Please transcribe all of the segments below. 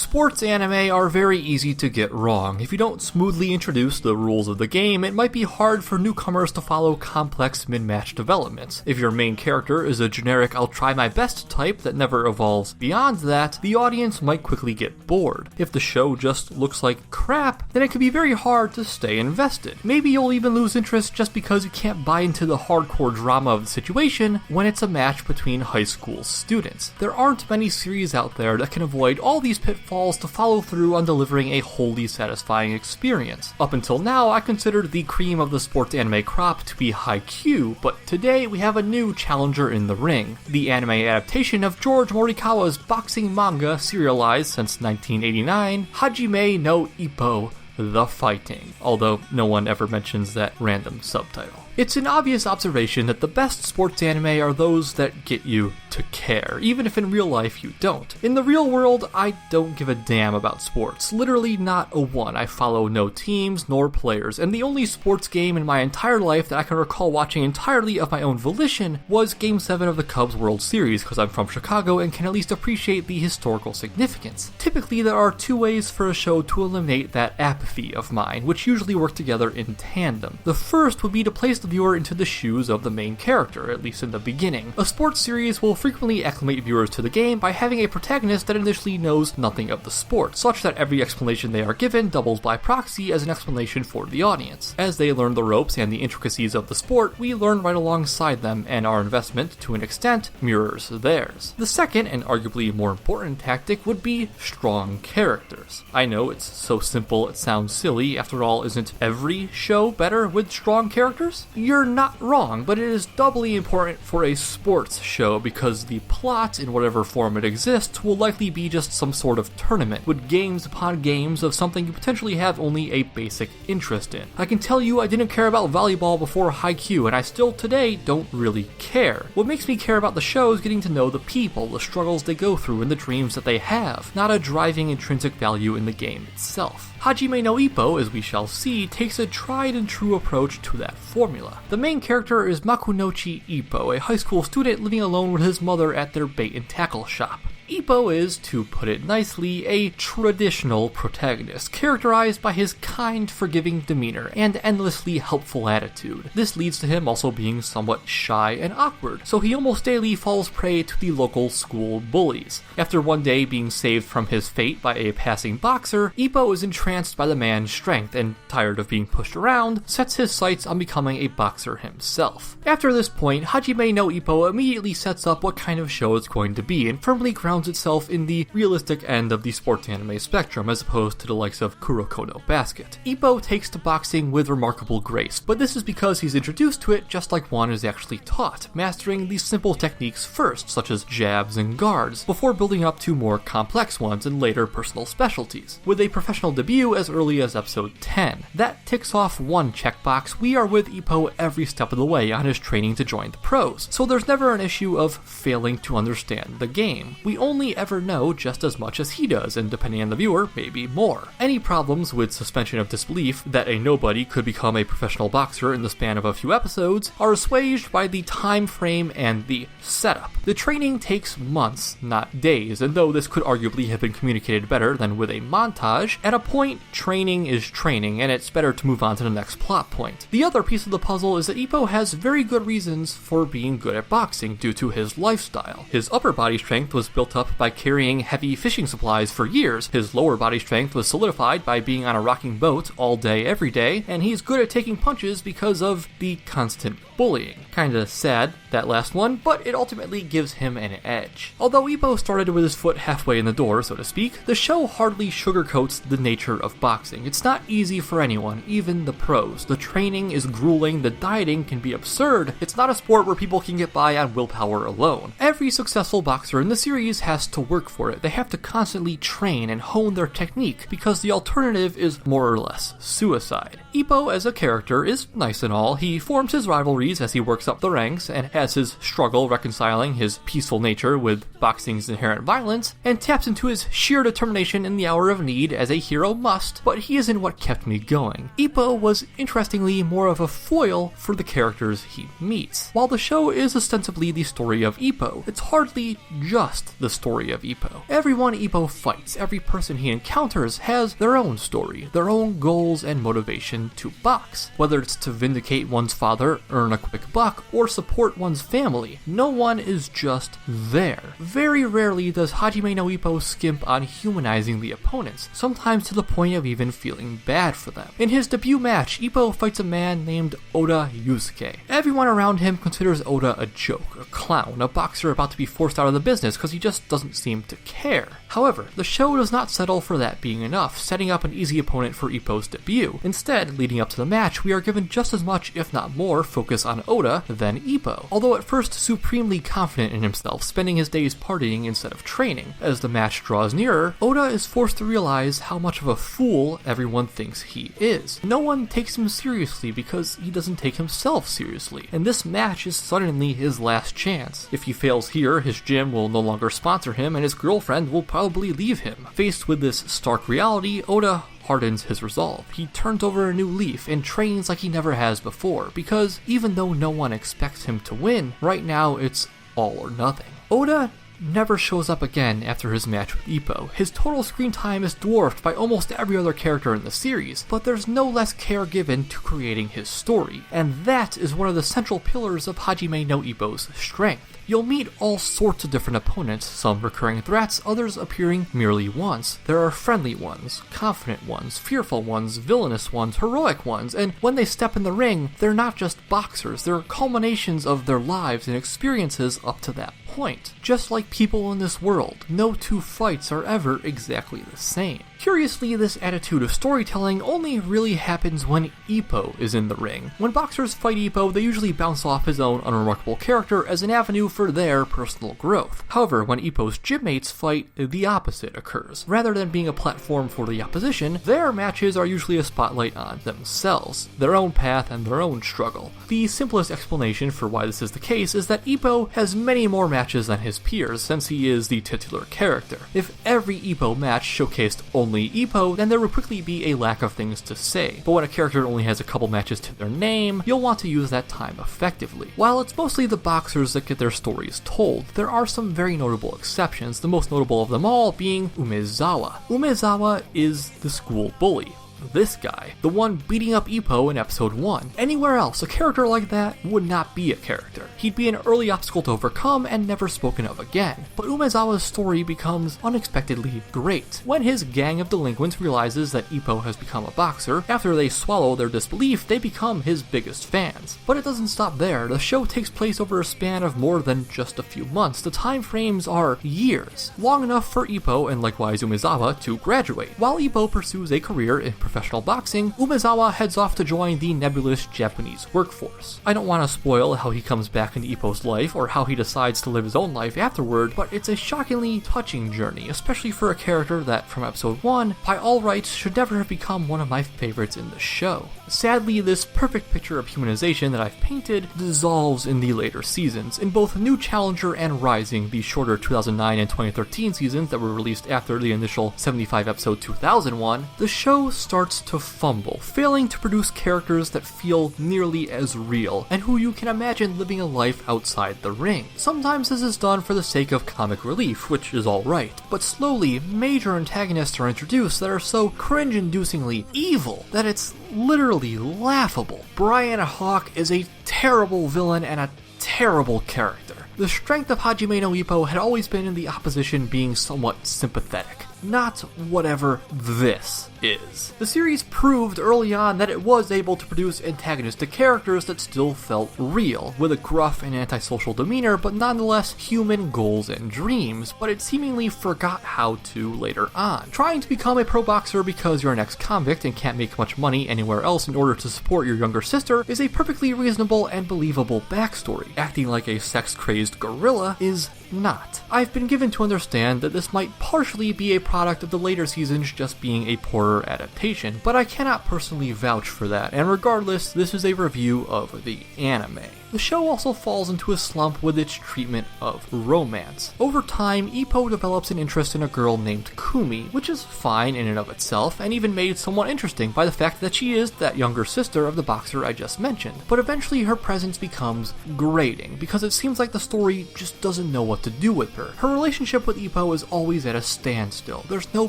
Sports anime are very easy to get wrong. If you don't smoothly introduce the rules of the game, it might be hard for newcomers to follow complex min-match developments. If your main character is a generic I'll try my best type that never evolves beyond that, the audience might quickly get bored. If the show just looks like crap, then it can be very hard to stay invested. Maybe you'll even lose interest just because you can't buy into the hardcore drama of the situation when it's a match between high school students. There aren't many series out there that can avoid all these pitfalls to follow through on delivering a wholly satisfying experience. Up until now, I considered the cream of the sports anime crop to be Hikou, but today we have a new challenger in the ring. The anime adaptation of George Morikawa's boxing manga serialized since 1989, Hajime no Ippo, The Fighting, although no one ever mentions that random subtitle. It's an obvious observation that the best sports anime are those that get you to care, even if in real life you don't. In the real world, I don't give a damn about sports. Literally not a one. I follow no teams nor players, and the only sports game in my entire life that I can recall watching entirely of my own volition was Game 7 of the Cubs World Series, because I'm from Chicago and can at least appreciate the historical significance. Typically, there are two ways for a show to eliminate that apathy of mine, which usually work together in tandem. The first would be to place the viewer into the shoes of the main character, at least in the beginning. A sports series will frequently acclimate viewers to the game by having a protagonist that initially knows nothing of the sport, such that every explanation they are given doubles by proxy as an explanation for the audience. As they learn the ropes and the intricacies of the sport, we learn right alongside them, and our investment, to an extent, mirrors theirs. The second, and arguably more important tactic, would be strong characters. I know it's so simple it sounds silly, after all, isn't every show better with strong characters? You're not wrong, but it is doubly important for a sports show because the plot, in whatever form it exists, will likely be just some sort of tournament, with games upon games of something you potentially have only a basic interest in. I can tell you I didn't care about volleyball before Hikou, and I still today don't really care. What makes me care about the show is getting to know the people, the struggles they go through, and the dreams that they have, not a driving intrinsic value in the game itself. Hajime no Ippo, as we shall see, takes a tried and true approach to that formula. The main character is Makunochi Ippo, a high school student living alone with his mother at their bait and tackle shop. Ippo is, to put it nicely, a traditional protagonist, characterized by his kind, forgiving demeanor and endlessly helpful attitude. This leads to him also being somewhat shy and awkward, so he almost daily falls prey to the local school bullies. After one day being saved from his fate by a passing boxer, Ippo is entranced by the man's strength and, tired of being pushed around, sets his sights on becoming a boxer himself. After this point, Hajime no Ippo immediately sets up what kind of show it's going to be and firmly grounds itself in the realistic end of the sports anime spectrum as opposed to the likes of Kuroko no Basket. Ippo takes to boxing with remarkable grace, but this is because he's introduced to it just like one is actually taught, mastering these simple techniques first, such as jabs and guards, before building up to more complex ones and later personal specialties. With a professional debut as early as episode 10. That ticks off one checkbox. We are with Ippo every step of the way on his training to join the pros, so there's never an issue of failing to understand the game. We only ever know just as much as he does, and depending on the viewer, maybe more. Any problems with suspension of disbelief that a nobody could become a professional boxer in the span of a few episodes are assuaged by the time frame and the setup. The training takes months, not days, and though this could arguably have been communicated better than with a montage, at a point, training is training, and it's better to move on to the next plot point. The other piece of the puzzle is that Ippo has very good reasons for being good at boxing due to his lifestyle. His upper body strength was built up by carrying heavy fishing supplies for years, his lower body strength was solidified by being on a rocking boat all day every day, and he's good at taking punches because of the constant bullying. Kinda sad, that last one, but it ultimately gives him an edge. Although Ippo started with his foot halfway in the door, so to speak, the show hardly sugarcoats the nature of boxing. It's not easy for anyone, even the pros. The training is grueling, the dieting can be absurd. It's not a sport where people can get by on willpower alone. Every successful boxer in the series has to work for it. They have to constantly train and hone their technique, because the alternative is more or less suicide. Ippo as a character is nice and all. He forms his rivalries as he works up the ranks and has his struggle reconciling his peaceful nature with boxing's inherent violence, and taps into his sheer determination in the hour of need as a hero must, but he isn't what kept me going. Ippo was interestingly more of a foil for the characters he meets. While the show is ostensibly the story of Ippo, it's hardly just the story of Ippo. Everyone Ippo fights, every person he encounters has their own story, their own goals and motivation to box. Whether it's to vindicate one's father, earn a quick buck, or support one's family, no one is just there. Very rarely does Hajime no Ippo skimp on humanizing the opponents, sometimes to the point of even feeling bad for them. In his debut match, Ippo fights a man named Oda Yusuke. Everyone around him considers Oda a joke, a clown, a boxer about to be forced out of the business because he just doesn't seem to care. However, the show does not settle for that being enough, setting up an easy opponent for Ippo's debut. Instead, leading up to the match, we are given just as much, if not more, focus on Oda than Ippo. Although at first supremely confident in himself, spending his days partying instead of training. As the match draws nearer, Oda is forced to realize how much of a fool everyone thinks he is. No one takes him seriously because he doesn't take himself seriously, and this match is suddenly his last chance. If he fails here, his gym will no longer sponsor him and his girlfriend will probably leave him. Faced with this stark reality, Oda hardens his resolve. He turns over a new leaf and trains like he never has before, because even though no one expects him to win, right now it's all or nothing. Oda never shows up again after his match with Ippo. His total screen time is dwarfed by almost every other character in the series, but there's no less care given to creating his story, and that is one of the central pillars of Hajime no Ippo's strength. You'll meet all sorts of different opponents, some recurring threats, others appearing merely once. There are friendly ones, confident ones, fearful ones, villainous ones, heroic ones, and when they step in the ring, they're not just boxers, they're culminations of their lives and experiences up to that point. Just like people in this world, no two fights are ever exactly the same. Curiously, this attitude of storytelling only really happens when Ippo is in the ring. When boxers fight Ippo, they usually bounce off his own unremarkable character as an avenue for their personal growth. However, when Ippo's gymmates fight, the opposite occurs. Rather than being a platform for the opposition, their matches are usually a spotlight on themselves, their own path and their own struggle. The simplest explanation for why this is the case is that Ippo has many more matches than his peers since he is the titular character. If every Ippo match showcased only Ippo, then there would quickly be a lack of things to say. But when a character only has a couple matches to their name, you'll want to use that time effectively. While it's mostly the boxers that get their stories told, there are some very notable exceptions, the most notable of them all being Umezawa. Umezawa is the school bully. This guy, the one beating up Ippo in episode 1. Anywhere else, a character like that would not be a character. He'd be an early obstacle to overcome and never spoken of again. But Umezawa's story becomes unexpectedly great. When his gang of delinquents realizes that Ippo has become a boxer, after they swallow their disbelief, they become his biggest fans. But it doesn't stop there. The show takes place over a span of more than just a few months. The time frames are years, long enough for Ippo and likewise Umezawa to graduate. While Ippo pursues a career in professional boxing, Umezawa heads off to join the nebulous Japanese workforce. I don't want to spoil how he comes back into Ippo's life or how he decides to live his own life afterward, but it's a shockingly touching journey, especially for a character that, from episode 1, by all rights should never have become one of my favorites in the show. Sadly, this perfect picture of humanization that I've painted dissolves in the later seasons. In both New Challenger and Rising, the shorter 2009 and 2013 seasons that were released after the initial 75 episode 2001, the show starts to fumble, failing to produce characters that feel nearly as real, and who you can imagine living a life outside the ring. Sometimes this is done for the sake of comic relief, which is alright, but slowly, major antagonists are introduced that are so cringe-inducingly evil that it's literally laughable. Brian Hawk is a terrible villain and a terrible character. The strength of Hajime no Ippo had always been in the opposition being somewhat sympathetic, not whatever this is. The series proved early on that it was able to produce antagonistic characters that still felt real, with a gruff and antisocial demeanor, but nonetheless human goals and dreams, but it seemingly forgot how to later on. Trying to become a pro boxer because you're an ex-convict and can't make much money anywhere else in order to support your younger sister is a perfectly reasonable and believable backstory. Acting like a sex-crazed gorilla is not. I've been given to understand that this might partially be a product of the later seasons just being a poorer adaptation, but I cannot personally vouch for that, and regardless, this is a review of the anime. The show also falls into a slump with its treatment of romance. Over time, Ippo develops an interest in a girl named Kumi, which is fine in and of itself, and even made somewhat interesting by the fact that she is that younger sister of the boxer I just mentioned. But eventually her presence becomes grating, because it seems like the story just doesn't know what to do with her. Her relationship with Ippo is always at a standstill. There's no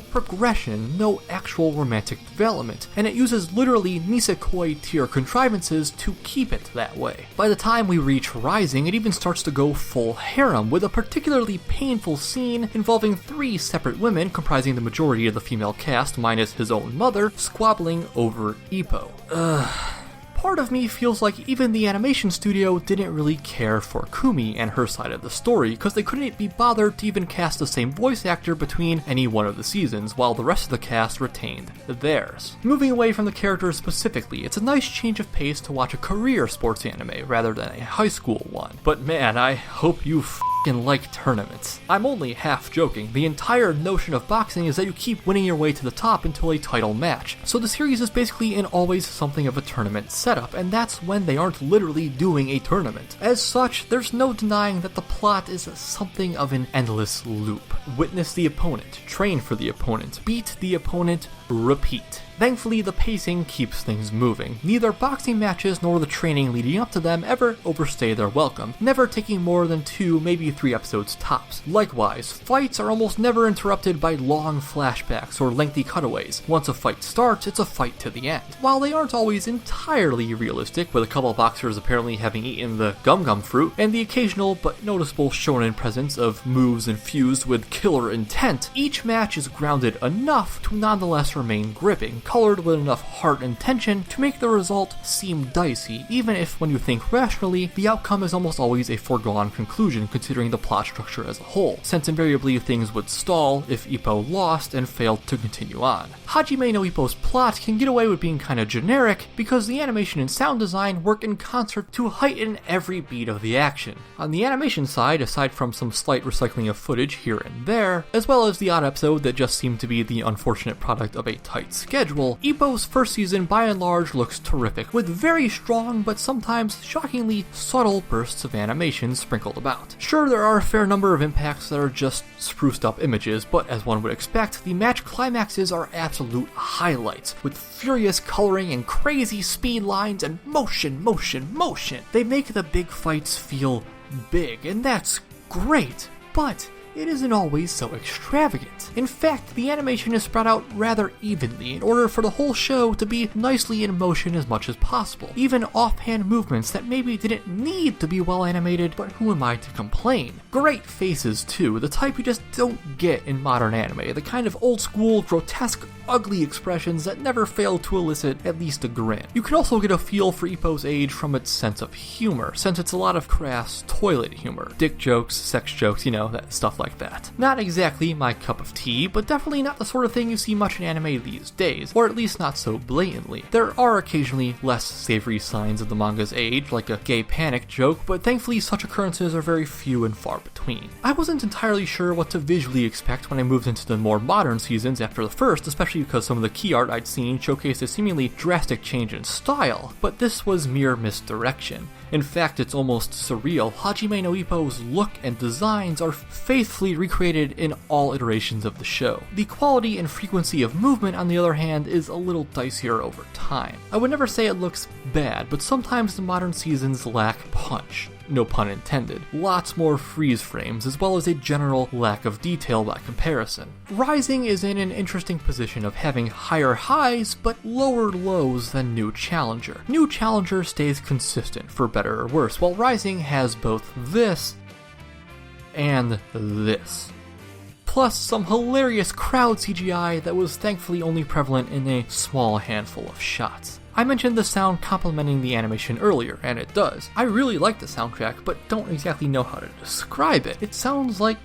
progression, no actual romantic development, and it uses literally nisekoi tier contrivances to keep it that way. By the time we reach Rising, it even starts to go full harem, with a particularly painful scene involving 3 separate women comprising the majority of the female cast minus his own mother, squabbling over Ippo. Part of me feels like even the animation studio didn't really care for Kumi and her side of the story, because they couldn't be bothered to even cast the same voice actor between any one of the seasons, while the rest of the cast retained theirs. Moving away from the characters specifically, it's a nice change of pace to watch a career sports anime rather than a high school one. But man, I hope you like tournaments. I'm only half joking. The entire notion of boxing is that you keep winning your way to the top until a title match. So the series is basically in always something of a tournament setup, and that's when they aren't literally doing a tournament. As such, there's no denying that the plot is something of an endless loop. Witness the opponent, train for the opponent, beat the opponent, repeat. Thankfully, the pacing keeps things moving. Neither boxing matches nor the training leading up to them ever overstay their welcome, never taking more than 2, maybe 3 episodes tops. Likewise, fights are almost never interrupted by long flashbacks or lengthy cutaways. Once a fight starts, it's a fight to the end. While they aren't always entirely realistic, with a couple of boxers apparently having eaten the gum-gum fruit, and the occasional but noticeable shonen presence of moves infused with killer intent, each match is grounded enough to nonetheless remain gripping, colored with enough heart and tension to make the result seem dicey, even if when you think rationally, the outcome is almost always a foregone conclusion considering the plot structure as a whole, since invariably things would stall if Ippo lost and failed to continue on. Hajime no Ippo's plot can get away with being kinda generic because the animation and sound design work in concert to heighten every beat of the action. On the animation side, aside from some slight recycling of footage here and there, as well as the odd episode that just seemed to be the unfortunate product of a tight schedule, Ippo's first season by and large looks terrific, with very strong but sometimes shockingly subtle bursts of animation sprinkled about. Sure, there are a fair number of impacts that are just spruced up images, but as one would expect, the match climaxes are absolute highlights, with furious coloring and crazy speed lines and motion. They make the big fights feel big, and that's great, but it isn't always so extravagant. In fact, the animation is spread out rather evenly in order for the whole show to be nicely in motion as much as possible. Even offhand movements that maybe didn't need to be well animated, but who am I to complain? Great faces too, the type you just don't get in modern anime, the kind of old school, grotesque, ugly expressions that never fail to elicit at least a grin. You can also get a feel for Ippo's age from its sense of humor, since it's a lot of crass toilet humor. Dick jokes, sex jokes, that stuff like that. Not exactly my cup of tea, but definitely not the sort of thing you see much in anime these days, or at least not so blatantly. There are occasionally less savory signs of the manga's age, like a gay panic joke, but thankfully such occurrences are very few and far between. I wasn't entirely sure what to visually expect when I moved into the more modern seasons after the first, especially because some of the key art I'd seen showcased a seemingly drastic change in style, but this was mere misdirection. In fact, it's almost surreal. Hajime no Ippo's look and designs are faithfully recreated in all iterations of the show. The quality and frequency of movement, on the other hand, is a little dicier over time. I would never say it looks bad, but sometimes the modern seasons lack punch. No pun intended. Lots more freeze frames, as well as a general lack of detail by comparison. Rising is in an interesting position of having higher highs, but lower lows than New Challenger. New Challenger stays consistent, for better or worse, while Rising has both this and this. Plus some hilarious crowd CGI that was thankfully only prevalent in a small handful of shots. I mentioned the sound complementing the animation earlier, and it does. I really like the soundtrack, but don't exactly know how to describe it. It sounds like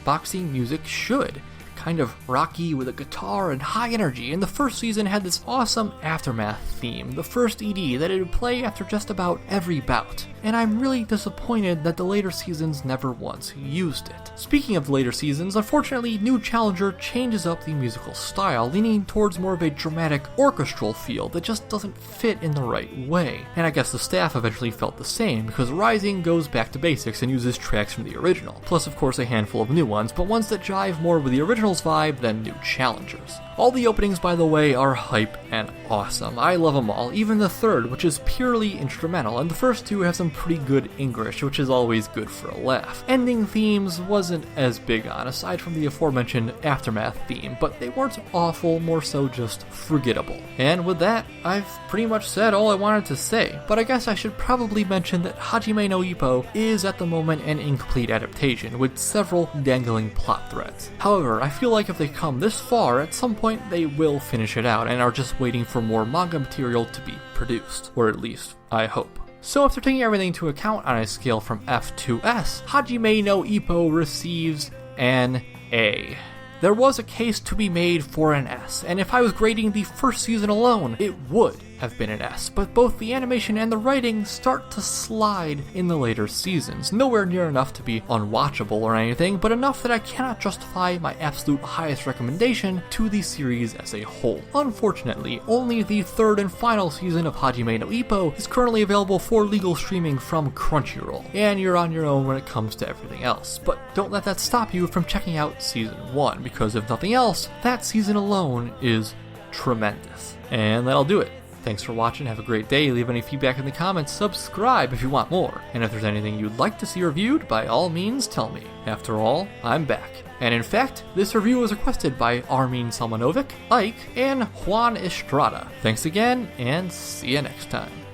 boxing music should. kind of rocky with a guitar and high energy, and the first season had this awesome Aftermath theme, the first ED that it would play after just about every bout, and I'm really disappointed that the later seasons never once used it. Speaking of the later seasons, unfortunately, New Challenger changes up the musical style, leaning towards more of a dramatic orchestral feel that just doesn't fit in the right way, and I guess the staff eventually felt the same, because Rising goes back to basics and uses tracks from the original, plus of course a handful of new ones, but ones that jive more with the original's vibe than New Challengers. All the openings, by the way, are hype and awesome. I love them all, even the third, which is purely instrumental, and the first two have some pretty good English, which is always good for a laugh. Ending themes wasn't as big on, aside from the aforementioned Aftermath theme, but they weren't awful, more so just forgettable. And with that, I've pretty much said all I wanted to say, but I guess I should probably mention that Hajime no Ippo is at the moment an incomplete adaptation, with several dangling plot threads. However, I feel like if they come this far, at some point they will finish it out and are just waiting for more manga material to be produced, or at least I hope. So after taking everything into account on a scale from F to S, Hajime no Ippo receives an A. There was a case to be made for an S, and if I was grading the first season alone, it would have been an S, but both the animation and the writing start to slide in the later seasons, nowhere near enough to be unwatchable or anything, but enough that I cannot justify my absolute highest recommendation to the series as a whole. Unfortunately, only the third and final season of Hajime no Ippo is currently available for legal streaming from Crunchyroll, and you're on your own when it comes to everything else, but don't let that stop you from checking out season 1, because if nothing else, that season alone is tremendous. And that'll do it. Thanks for watching, have a great day, leave any feedback in the comments, subscribe if you want more, and if there's anything you'd like to see reviewed, by all means tell me. After all, I'm back. And in fact, this review was requested by Armin Salmanovic, Ike, and Juan Estrada. Thanks again, and see you next time.